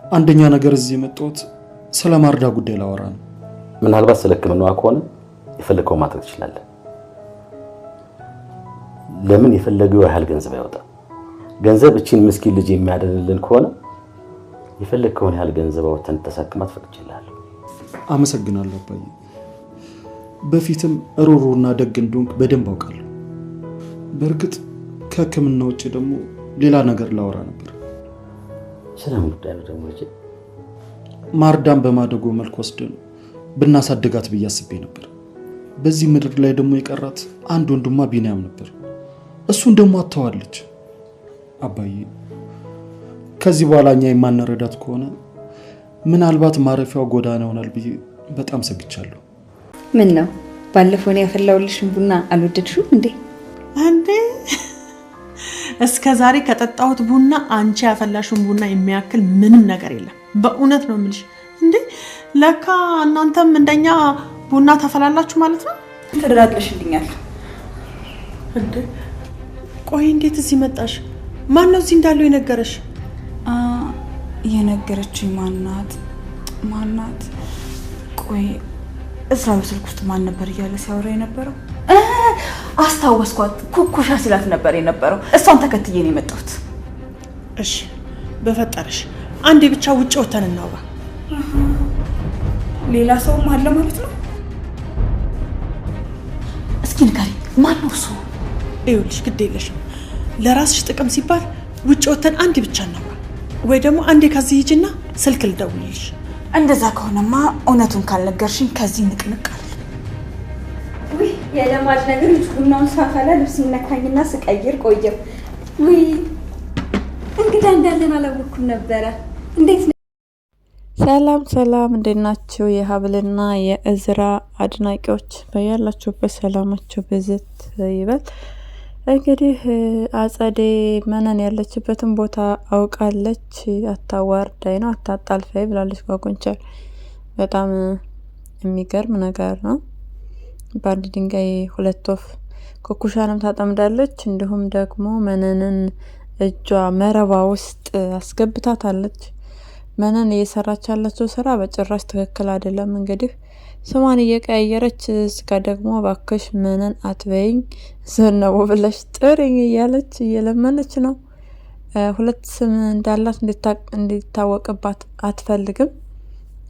አንደኛ ነገር እዚህ የመጣሁት ስለ ማርዳ ጉዳይ ላወራ ነው። ምናልባት ስለ ሕክምናዋ ከሆነ የፈለከው ማድረግ ትችላለህ። ለምን የፈለገው ያህል ገንዘብ ያወጣ ገንዘብ እቺን ምስኪን ልጅ የሚያደርግልን ከሆነ የፈለከውን ያህል ገንዘብ አውጥተን ተሳክማት ፈቅጄልሃለሁ። አመሰግናለሁ አባዬ። በፊትም ሩሩና ደግ እንደሆንክ በደንብ አውቃለሁ። በእርግጥ ከሕክምና ውጭ ደግሞ ሌላ ነገር ላወራ ነበር። ስለምን ጉዳይ ነው ደግሞ ልጅ? ማርዳን በማደጎ መልክ ወስደን ብናሳድጋት ብዬ አስቤ ነበር። በዚህ ምድር ላይ ደግሞ የቀራት አንድ ወንድሟ ቢኒያም ነበር። እሱን ደግሞ አጥተዋለች። አባዬ ከዚህ በኋላ እኛ የማንረዳት ከሆነ ምናልባት ማረፊያው ጎዳና ይሆናል ብዬ በጣም ሰግቻለሁ። ምን ነው ባለፈው ነው ያፈላውልሽን ቡና አልወደድሽም እንዴ? እስከ ዛሬ ከጠጣሁት ቡና አንቺ ያፈላሽውን ቡና የሚያክል ምንም ነገር የለም። በእውነት ነው የምልሽ። እንዴ ለካ እናንተም እንደኛ ቡና ተፈላላችሁ ማለት ነው። ተደራድለሽልኛል እንዴ? ቆይ እንዴት እዚህ መጣሽ? ማን ነው እዚህ እንዳለው የነገረሽ? የነገረችኝ ማናት? ቆይ እዛው ስልክ ውስጥ ማን ነበር እያለ ሲያወራ የነበረው? አስታወስኳት። ኩኩሻ ሲላት ነበር የነበረው። እሷን ተከትዬ ነው የመጣሁት። እሺ በፈጠረሽ አንዴ ብቻ ውጭ ወተን እናውራ። ሌላ ሰውም አለ ማለት ነው? እስኪ ንገሪ፣ ማን ነው እሱ? ይኸውልሽ ግድ የለሽም። ለራስሽ ጥቅም ሲባል ውጭ ወተን አንዴ ብቻ እናውራ፣ ወይ ደግሞ አንዴ ከዚህ ሂጂና ስልክ ልደውልልሽ። እንደዛ ከሆነማ እውነቱን ካልነገርሽኝ ከዚህ ንቅንቃል። ውይ የለማድ ነገር ልጅ ቡናውን ሳፈላ ልብስ ነካኝና ስቀይር ቆየው። ውይ እንግዳ እንዳለን አላወኩም ነበረ። እንዴት ነው? ሰላም እንዴት ናችሁ? የሀብልና የእዝራ አድናቂዎች በያላችሁበት ሰላማችሁ ብዝት ይበል። እንግዲህ አጸዴ መነን ያለችበትን ቦታ አውቃለች። አታዋርዳይ ነው አታጣልፈይ ብላለች ጓጉንቸር። በጣም የሚገርም ነገር ነው። በአንድ ድንጋይ ሁለት ወፍ። ኩኩሻንም ታጠምዳለች፣ እንዲሁም ደግሞ መነንን እጇ መረባ ውስጥ አስገብታታለች። መነን እየሰራች ያለችው ስራ በጭራሽ ትክክል አይደለም። እንግዲህ ስሟን እየቀያየረች እስከ ደግሞ ባክሽ መነን አትበይኝ ዘነቡ ብለሽ ጥሪኝ እያለች እየለመነች ነው። ሁለት ስም እንዳላት እንዲታወቅባት አትፈልግም።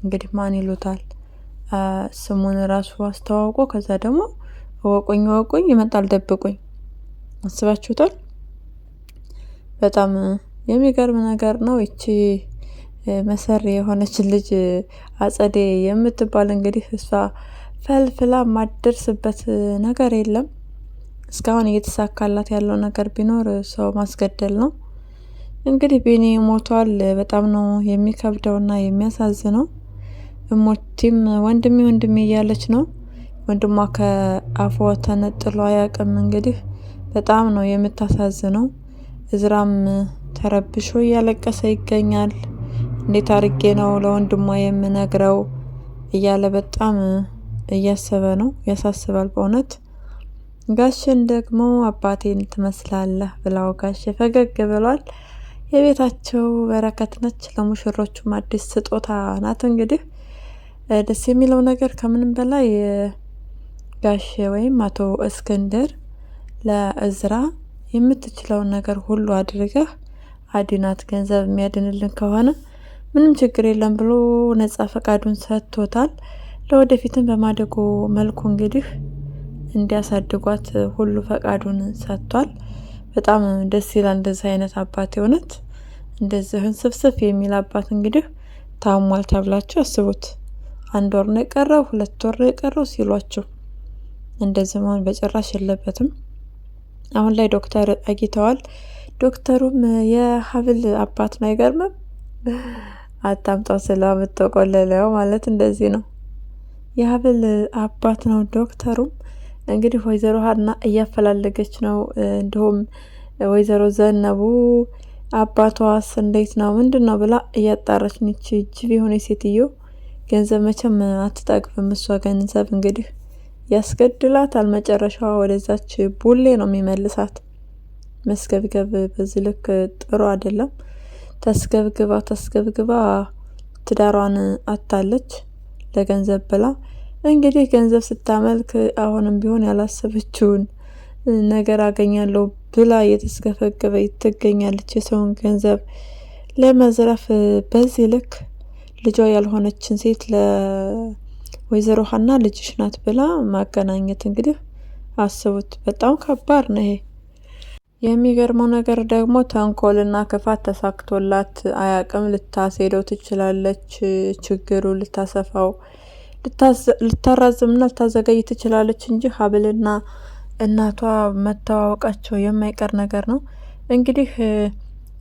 እንግዲህ ማን ይሉታል ስሙን ራሱ አስተዋውቆ ከዛ ደግሞ ወቁኝ ይመጣል ደብቁኝ። አስባችሁታል? በጣም የሚገርም ነገር ነው። እቺ መሰሪ የሆነች ልጅ አጸዴ የምትባል እንግዲህ እሷ ፈልፍላ ማደርስበት ነገር የለም። እስካሁን እየተሳካላት ያለው ነገር ቢኖር ሰው ማስገደል ነው። እንግዲህ ቢኒ ሞቷል። በጣም ነው የሚከብደውና የሚያሳዝነው። እሞቲም ወንድሜ እያለች ነው። ወንድሟ ከአፏ ተነጥሎ አያውቅም። እንግዲህ በጣም ነው የምታሳዝነው። እዝራም ተረብሾ እያለቀሰ ይገኛል። እንዴት አርጌ ነው ለወንድሟ የምነግረው እያለ በጣም እያሰበ ነው። ያሳስባል በእውነት። ጋሽን ደግሞ አባቴን ትመስላለህ ብላው ጋሽ ፈገግ ብሏል። የቤታቸው በረከት ነች። ለሙሽሮቹም አዲስ ስጦታ ናት። እንግዲህ ደስ የሚለው ነገር ከምንም በላይ ጋሽ ወይም አቶ እስክንድር ለእዝራ የምትችለውን ነገር ሁሉ አድርገህ አድናት፣ ገንዘብ የሚያድንልን ከሆነ ምንም ችግር የለም ብሎ ነጻ ፈቃዱን ሰጥቶታል። ለወደፊትም በማደጎ መልኩ እንግዲህ እንዲያሳድጓት ሁሉ ፈቃዱን ሰጥቷል። በጣም ደስ ይላል እንደዚህ አይነት አባት። የሆነት እንደዚህን ስፍስፍ የሚል አባት እንግዲህ ታሟል ተብላችሁ አስቡት። 1 ወር ነው የቀረው 2 ወር ነው የቀረው ሲሏችሁ እንደዚህ መሆን በጭራሽ የለበትም። አሁን ላይ ዶክተር አግኝተዋል። ዶክተሩም የሀብል አባት ነው። አይገርምም? አታምጣው ስለምትቆለለው ማለት እንደዚህ ነው። የሀብል አባት ነው ዶክተሩም። እንግዲህ ወይዘሮ ሀና እያፈላለገች ነው። እንዲሁም ወይዘሮ ዘነቡ አባቷስ እንዴት ነው ምንድነው ብላ እያጣራች ነች። ጅብ የሆነ ሴትዮ ገንዘብ መቼም አትጠግብም። እሷ ገንዘብ እንግዲህ ያስገድላታል። መጨረሻዋ ወደዛች ቡሌ ነው የሚመልሳት። መስገብገብ በዚህ ልክ ጥሩ አይደለም። ተስገብግባ ትዳሯን አታለች ለገንዘብ ብላ። እንግዲህ ገንዘብ ስታመልክ አሁንም ቢሆን ያላሰበችውን ነገር አገኛለሁ ብላ እየተስገፈገበ ትገኛለች። የሰውን ገንዘብ ለመዝረፍ በዚህ ልክ ልጇ ያልሆነችን ሴት ለወይዘሮ ሀና ልጅሽ ናት ብላ ማገናኘት እንግዲህ አስቡት። በጣም ከባድ ነው ይሄ። የሚገርመው ነገር ደግሞ ተንኮልና ክፋት ተሳክቶላት አያቅም። ልታስሄደው ትችላለች፣ ችግሩ ልታሰፋው ልታራዝምና ልታዘገይ ትችላለች እንጂ ሀብልና እናቷ መተዋወቃቸው የማይቀር ነገር ነው። እንግዲህ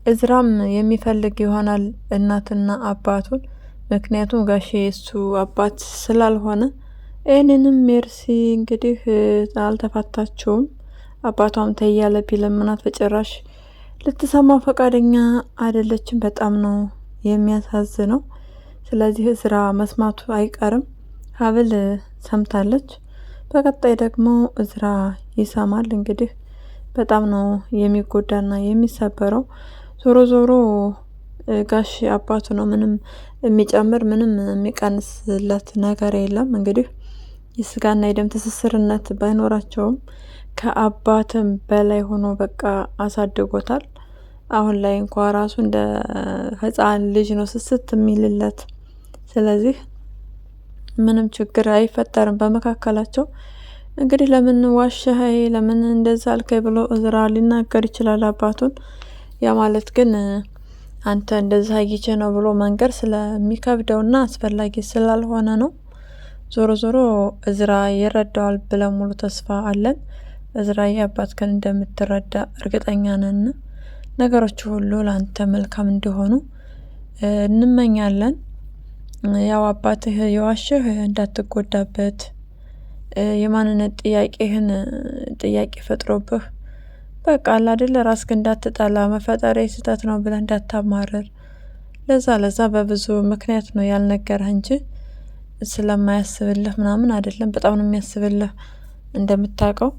እዝራም የሚፈልግ ይሆናል እናትና አባቱን። ምክንያቱም ጋሼ እሱ አባት ስላልሆነ ይህንንም ሜርሲ እንግዲህ አልተፋታቸውም። አባቷም ተያለ ቢለምናት በጭራሽ ልትሰማው ፈቃደኛ አይደለችም። በጣም ነው የሚያሳዝነው። ስለዚህ እዝራ መስማቱ አይቀርም። ሀብል ሰምታለች። በቀጣይ ደግሞ እዝራ ይሰማል። እንግዲህ በጣም ነው የሚጎዳና የሚሰበረው። ዞሮ ዞሮ ጋሽ አባቱ ነው። ምንም የሚጨምር ምንም የሚቀንስለት ነገር የለም። እንግዲህ የስጋና የደም ትስስርነት ባይኖራቸውም ከአባትም በላይ ሆኖ በቃ አሳድጎታል። አሁን ላይ እንኳ ራሱ እንደ ህፃን ልጅ ነው ስስት የሚልለት። ስለዚህ ምንም ችግር አይፈጠርም በመካከላቸው። እንግዲህ ለምን ዋሸህ፣ ለምን እንደዛ አልከኝ ብሎ እዝራ ሊናገር ይችላል አባቱን። ያ ማለት ግን አንተ እንደዛ አይቼ ነው ብሎ መንገር ስለሚከብደውና አስፈላጊ ስላልሆነ ነው። ዞሮ ዞሮ እዝራ ይረዳዋል ብለን ሙሉ ተስፋ አለን። እዝራዬ አባትህን እንደምትረዳ እርግጠኛ ነን። ነገሮች ሁሉ ለአንተ መልካም እንዲሆኑ እንመኛለን። ያው አባትህ የዋሸህ እንዳትጎዳበት፣ የማንነት ጥያቄ ፈጥሮብህ በቃ አይደል ራስህ እንዳትጠላ፣ መፈጠሬ ስህተት ነው ብለህ እንዳታማረር። ለዛ በብዙ ምክንያት ነው ያልነገረህ እንጂ ስለማያስብልህ ምናምን አይደለም። በጣም ነው የሚያስብልህ እንደምታውቀው።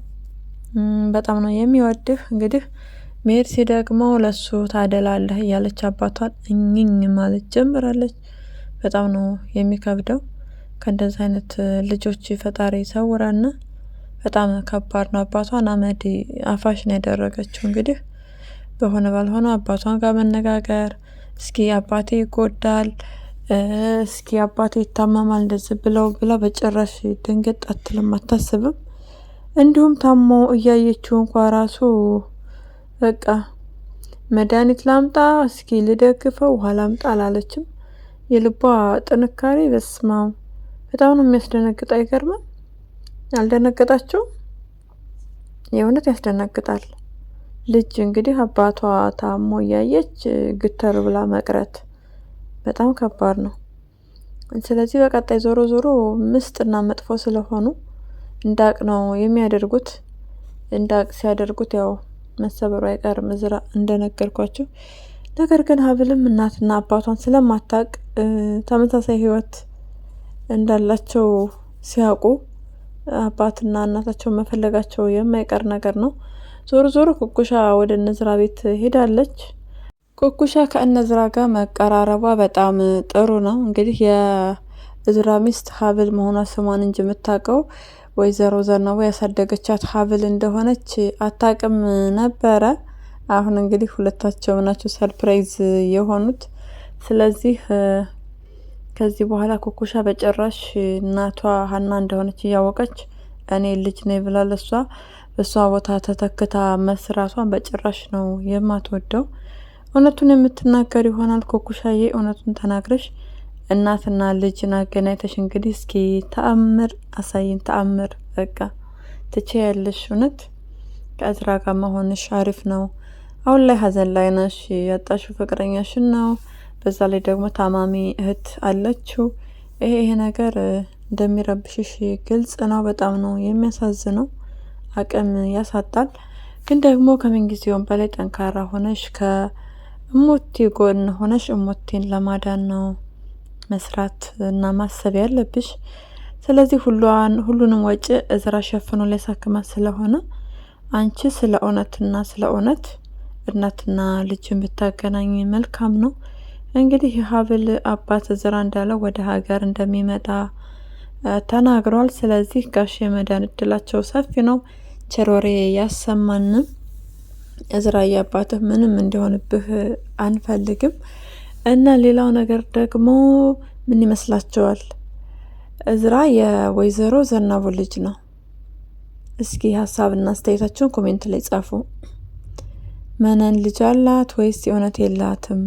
በጣም ነው የሚወድህ። እንግዲህ ሜርሲ ደግሞ ለሱ ታደላለህ እያለች አባቷን እኝኝ ማለት ጀምራለች። በጣም ነው የሚከብደው። ከእንደዚህ አይነት ልጆች ፈጣሪ ይሰውረን። በጣም ከባድ ነው። አባቷን አመድ አፋሽ ነው ያደረገችው። እንግዲህ በሆነ ባልሆነ አባቷን ጋር መነጋገር፣ እስኪ አባቴ ይጎዳል፣ እስኪ አባቴ ይታመማል እንደዚህ ብላ በጭራሽ ድንገት አትልም፣ አታስብም። እንዲሁም ታሞ እያየችው እንኳ ራሱ በቃ መድኃኒት ላምጣ፣ እስኪ ልደግፈው፣ ውሃ ላምጣ አላለችም። የልቧ ጥንካሬ በስማም በጣም ነው የሚያስደነግጥ። አይገርምም? አልደነገጣችሁም? የእውነት ያስደነግጣል። ልጅ እንግዲህ አባቷ ታሞ እያየች ግተር ብላ መቅረት በጣም ከባድ ነው። ስለዚህ በቀጣይ ዞሮ ምስጥና መጥፎ ስለሆኑ እንዳቅ ነው የሚያደርጉት። እንዳቅ ሲያደርጉት ያው መሰበሩ አይቀርም እዝራ እንደነገርኳችሁ። ነገር ግን ሀብልም እናትና አባቷን ስለማታቅ ተመሳሳይ ህይወት እንዳላቸው ሲያውቁ አባትና እናታቸው መፈለጋቸው የማይቀር ነገር ነው። ዞሮ ኩኩሻ ወደ እነዝራ ቤት ሄዳለች። ኩኩሻ ከእነዝራ ጋር መቀራረቧ በጣም ጥሩ ነው። እንግዲህ የእዝራ ሚስት ሀብል መሆኗ ስሟን እንጂ የምታውቀው ወይዘሮ ዘነቡ ያሳደገቻት ሀብል እንደሆነች አታቅም ነበረ። አሁን እንግዲህ ሁለታቸው ናቸው ሰርፕራይዝ የሆኑት። ስለዚህ ከዚህ በኋላ ኩኩሻ በጭራሽ እናቷ ሀና እንደሆነች እያወቀች እኔ ልጅ ነኝ ብላ በሷ ቦታ ተተክታ መስራቷን በጭራሽ ነው የማትወደው። እውነቱን የምትናገር ይሆናል። ኩኩሻዬ እውነቱን ተናግረሽ እናትና ልጅን አገናኝተሽ እንግዲህ እስኪ ተአምር አሳይን። ተአምር በቃ ትችያለሽ። እውነት ከእዝራ ጋር መሆንሽ አሪፍ ነው። አሁን ላይ ሀዘን ላይ ነሽ። ያጣሽው ፍቅረኛሽን ነው። በዛ ላይ ደግሞ ታማሚ እህት አለችው። ይሄ ነገር እንደሚረብሽሽ ግልጽ ነው። በጣም ነው የሚያሳዝነው። አቅም ያሳጣል። ግን ደግሞ ከምንጊዜውም በላይ ጠንካራ ሆነሽ ከእሞቴ ጎን ሆነሽ እሞቴን ለማዳን ነው መስራት እና ማሰብ ያለብሽ። ስለዚህ ሁሉንም ወጪ እዝራ ሸፍኖ ሊያሳክማት ስለሆነ አንቺ ስለ እውነትና ስለ እውነት እናትና ልጅን ብታገናኝ መልካም ነው። እንግዲህ የሀብል አባት እዝራ እንዳለው ወደ ሀገር እንደሚመጣ ተናግሯል። ስለዚህ ጋሽ የመዳን እድላቸው ሰፊ ነው። ቸሮሬ ያሰማንም። እዝራ የአባትህ ምንም እንዲሆንብህ አንፈልግም። እና ሌላው ነገር ደግሞ ምን ይመስላችኋል? እዝራ የወይዘሮ ዘናቡ ልጅ ነው። እስኪ ሀሳብና አስተያየታችሁን ኮሜንት ላይ ጻፉ። መነን ልጅ አላት ወይስ የእውነት የላትም?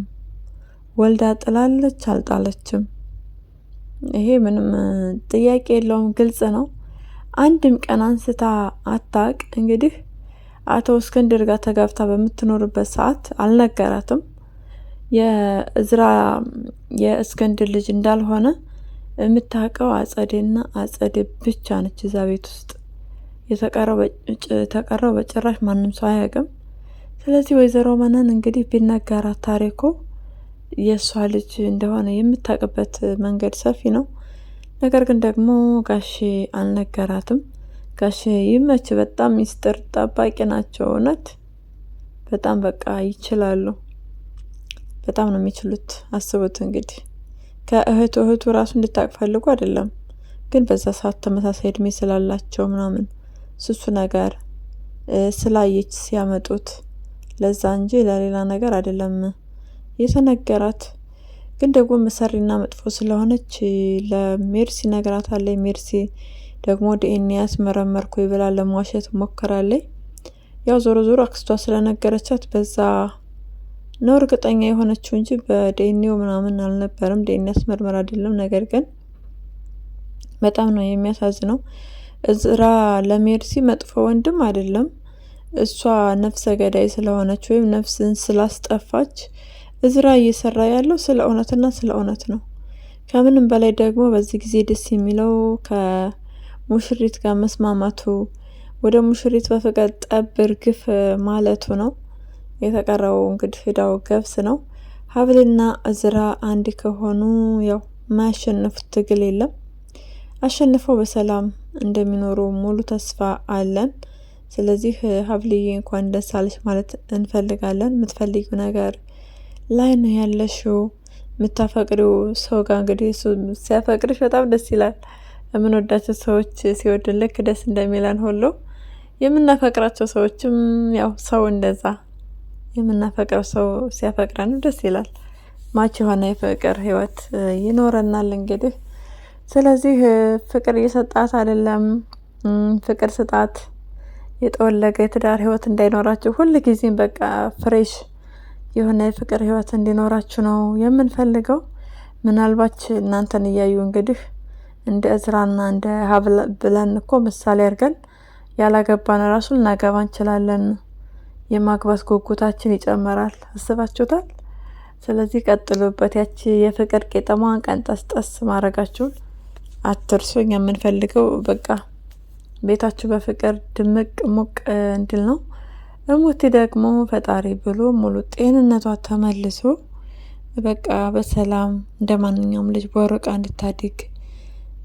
ወልዳ ጥላለች አልጣለችም? ይሄ ምንም ጥያቄ የለውም፣ ግልጽ ነው። አንድም ቀን አንስታ አታቅ። እንግዲህ አቶ እስክንድር ጋር ተጋብታ በምትኖርበት ሰዓት አልነገራትም። የእዝራ የእስክንድር ልጅ እንዳልሆነ የምታውቀው አጸዴና አጸዴ ብቻ ነች እዛ ቤት ውስጥ። የተቀረው በጭራሽ ማንም ሰው አያውቅም። ስለዚህ ወይዘሮ መነን እንግዲህ ቢነገራት ታሪኩ የእሷ ልጅ እንደሆነ የምታውቅበት መንገድ ሰፊ ነው። ነገር ግን ደግሞ ጋሼ አልነገራትም። ጋሼ ይመች፣ በጣም ሚስጥር ጠባቂ ናቸው። እውነት በጣም በቃ ይችላሉ። በጣም ነው የሚችሉት። አስቡት እንግዲህ እህቱ ራሱ እንድታውቅ ፈልጎ አይደለም፣ ግን በዛ ሰዓት ተመሳሳይ እድሜ ስላላቸው ምናምን ስሱ ነገር ስላየች ሲያመጡት ለዛ እንጂ ለሌላ ነገር አይደለም የተነገራት። ግን ደግሞ መሰሪና መጥፎ ስለሆነች ለሜርሲ ነግራታለች። ሜርሲ ደግሞ ዲኤንኤ ያስመረመርኩ ብላ ለመዋሸት ሞክራለች። ያው ዞሮ ዞሮ አክስቷ ስለነገረቻት በዛ ነው እርግጠኛ የሆነችው እንጂ በዲኤንኤው ምናምን አልነበረም። ዲኤንኤ ያስመርመር አይደለም። ነገር ግን በጣም ነው የሚያሳዝነው። እዝራ ለሜርሲ መጥፎ ወንድም አይደለም። እሷ ነፍሰ ገዳይ ስለሆነች ወይም ነፍስን ስላስጠፋች እዝራ እየሰራ ያለው ስለ እውነትና ስለ እውነት ነው። ከምንም በላይ ደግሞ በዚህ ጊዜ ደስ የሚለው ከሙሽሪት ጋር መስማማቱ፣ ወደ ሙሽሪት በፍቅር ጠብር ግፍ ማለቱ ነው። የተቀረው እንግዲህ ሂዳው ገብስ ነው። ሀብልና እዝራ አንድ ከሆኑ ያው የማያሸንፉት ትግል የለም። አሸንፈው በሰላም እንደሚኖሩ ሙሉ ተስፋ አለን። ስለዚህ ሀብልዬ እንኳን ደስ አለሽ ማለት እንፈልጋለን። የምትፈልጊው ነገር ላይ ነው ያለሽው። የምታፈቅሪው ሰው ጋር እንግዲህ እሱ ሲያፈቅርሽ በጣም ደስ ይላል። የምንወዳቸው ሰዎች ሲወድን ልክ ደስ እንደሚለን ሁሉ የምናፈቅራቸው ሰዎችም ያው ሰው እንደዛ የምናፈቅረው ሰው ሲያፈቅረን ደስ ይላል። ማች የሆነ የፍቅር ህይወት ይኖረናል እንግዲህ። ስለዚህ ፍቅር እየሰጣት አይደለም፣ ፍቅር ስጣት። የጠወለገ የትዳር ህይወት እንዳይኖራችሁ ሁል ጊዜም በቃ ፍሬሽ የሆነ የፍቅር ህይወት እንዲኖራችሁ ነው የምንፈልገው። ምናልባት እናንተን እያዩ እንግዲህ እንደ እዝራና እንደ ሀብል ብለን እኮ ምሳሌ አድርገን ያላገባን ራሱ ልናገባ እንችላለን። የማግባት ጉጉታችን ይጨምራል። አስባችሁታል? ስለዚህ ቀጥሉበት። ያቺ የፍቅር ቄጠማን ቀንጠስጠስ ማድረጋችሁን አትርሱ። እኛ የምንፈልገው በቃ ቤታችሁ በፍቅር ድምቅ ሙቅ እንድል ነው። እሙቲ ደግሞ ፈጣሪ ብሎ ሙሉ ጤንነቷ ተመልሶ በቃ በሰላም እንደ ማንኛውም ልጅ በወርቃ እንድታድግ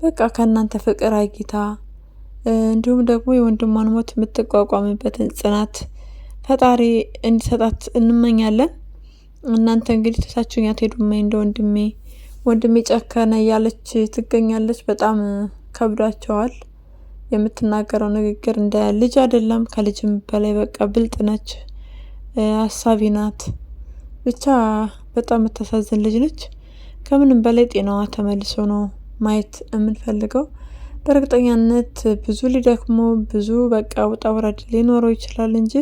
በቃ ከእናንተ ፍቅር አጊታ እንዲሁም ደግሞ የወንድሟን ሞት የምትቋቋምበትን ጽናት ፈጣሪ እንዲሰጣት እንመኛለን። እናንተ እንግዲህ ተሳችሁኛ ትሄዱማይ እንደ ወንድሜ ጨከነ እያለች ትገኛለች። በጣም ከብዷቸዋል። የምትናገረው ንግግር እንደ ልጅ አይደለም፣ ከልጅም በላይ በቃ ብልጥ ነች፣ አሳቢ ናት። ብቻ በጣም የምታሳዝን ልጅ ነች። ከምንም በላይ ጤናዋ ተመልሶ ነው ማየት የምንፈልገው። በእርግጠኛነት ብዙ ሊደክሞ ብዙ በቃ ውጣ ውረድ ሊኖረው ይችላል እንጂ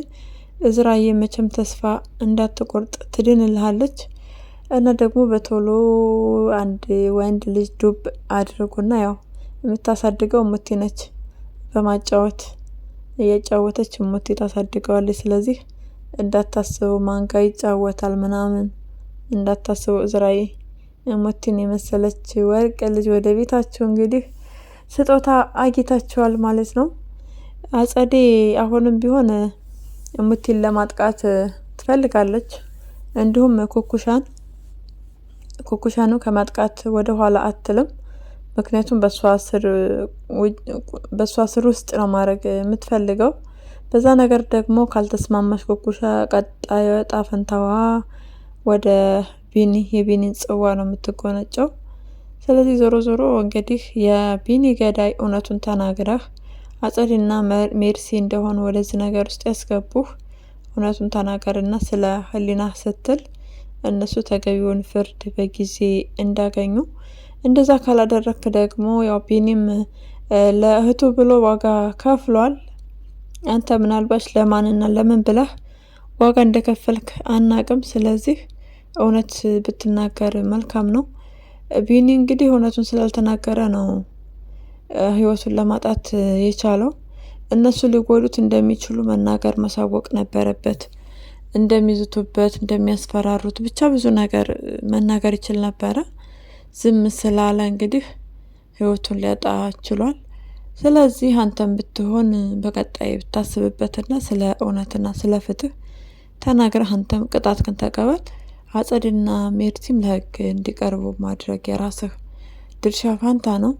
እዝራዬ መቼም ተስፋ እንዳትቆርጥ ትድንልሃለች። እና ደግሞ በቶሎ አንድ ወንድ ልጅ ዱብ አድርጉና ያው የምታሳድገው እሙቲ ነች። በማጫወት እያጫወተች እሙቲ ታሳድገዋለች። ስለዚህ እንዳታስበው ማንጋ ይጫወታል ምናምን እንዳታስበው እዝራዬ እሙቲን የመሰለች ወርቅ ልጅ ወደ ቤታቸው እንግዲህ ስጦታ አግኝታችኋል ማለት ነው። አጸዴ አሁንም ቢሆን እሙቲን ለማጥቃት ትፈልጋለች። እንዲሁም ኩኩሻኑ ከማጥቃት ወደ ኋላ አትልም። ምክንያቱም በሷ ስር ውስጥ ነው ማድረግ የምትፈልገው። በዛ ነገር ደግሞ ካልተስማማሽ ኩኩሻ ቀጣዩ ዕጣ ፈንታዋ ወደ ቢኒ የቢኒን ጽዋ ነው የምትጎነጨው። ስለዚህ ዞሮ ዞሮ እንግዲህ የቢኒ ገዳይ እውነቱን ተናግረህ አጸድና ሜርሲ እንደሆኑ ወደዚህ ነገር ውስጥ ያስገቡህ እውነቱን ተናገርና ስለ ህሊና ስትል እነሱ ተገቢውን ፍርድ በጊዜ እንዳገኙ። እንደዛ ካላደረክ ደግሞ ያው ቢኒም ለእህቱ ብሎ ዋጋ ከፍሏል። አንተ ምናልባት ለማንና ለምን ብለህ ዋጋ እንደከፈልክ አናቅም። ስለዚህ እውነት ብትናገር መልካም ነው። ቢኒ እንግዲህ እውነቱን ስላልተናገረ ነው ህይወቱን ለማጣት የቻለው። እነሱ ሊጎዱት እንደሚችሉ መናገር ማሳወቅ ነበረበት። እንደሚዝቱበት፣ እንደሚያስፈራሩት ብቻ ብዙ ነገር መናገር ይችል ነበረ። ዝም ስላለ እንግዲህ ህይወቱን ሊያጣ ችሏል። ስለዚህ አንተም ብትሆን በቀጣይ ብታስብበትና ስለ እውነትና ስለ ፍትህ ተናግረህ አንተም ቅጣትህን ተቀበል። አጸድና ሜርሲም ለህግ እንዲቀርቡ ማድረግ የራስህ ድርሻ ፋንታ ነው።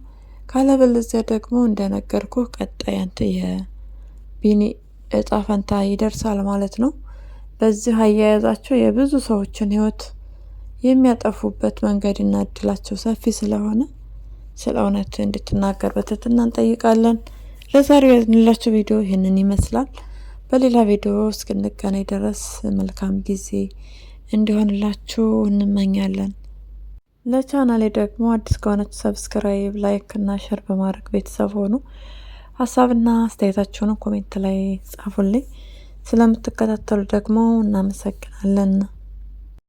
ካለበለዚያ ደግሞ እንደነገርኩህ ቀጣይ አንተ የቢኒ እጣ ፈንታ ይደርሳል ማለት ነው። በዚህ አያያዛቸው የብዙ ሰዎችን ህይወት የሚያጠፉበት መንገድና እድላቸው ሰፊ ስለሆነ ስለ እውነት እንድትናገር በትህትና እንጠይቃለን። ለዛሬው ያዝንላችሁ ቪዲዮ ይህንን ይመስላል። በሌላ ቪዲዮ እስክንገናኝ ድረስ መልካም ጊዜ እንዲሆንላችሁ እንመኛለን። ለቻናሌ ደግሞ አዲስ ከሆነች ሰብስክራይብ፣ ላይክ እና ሼር በማድረግ ቤተሰብ ሆኑ። ሀሳብና አስተያየታችሁን ኮሜንት ላይ ጻፉልኝ። ስለምትከታተሉ ደግሞ እናመሰግናለን።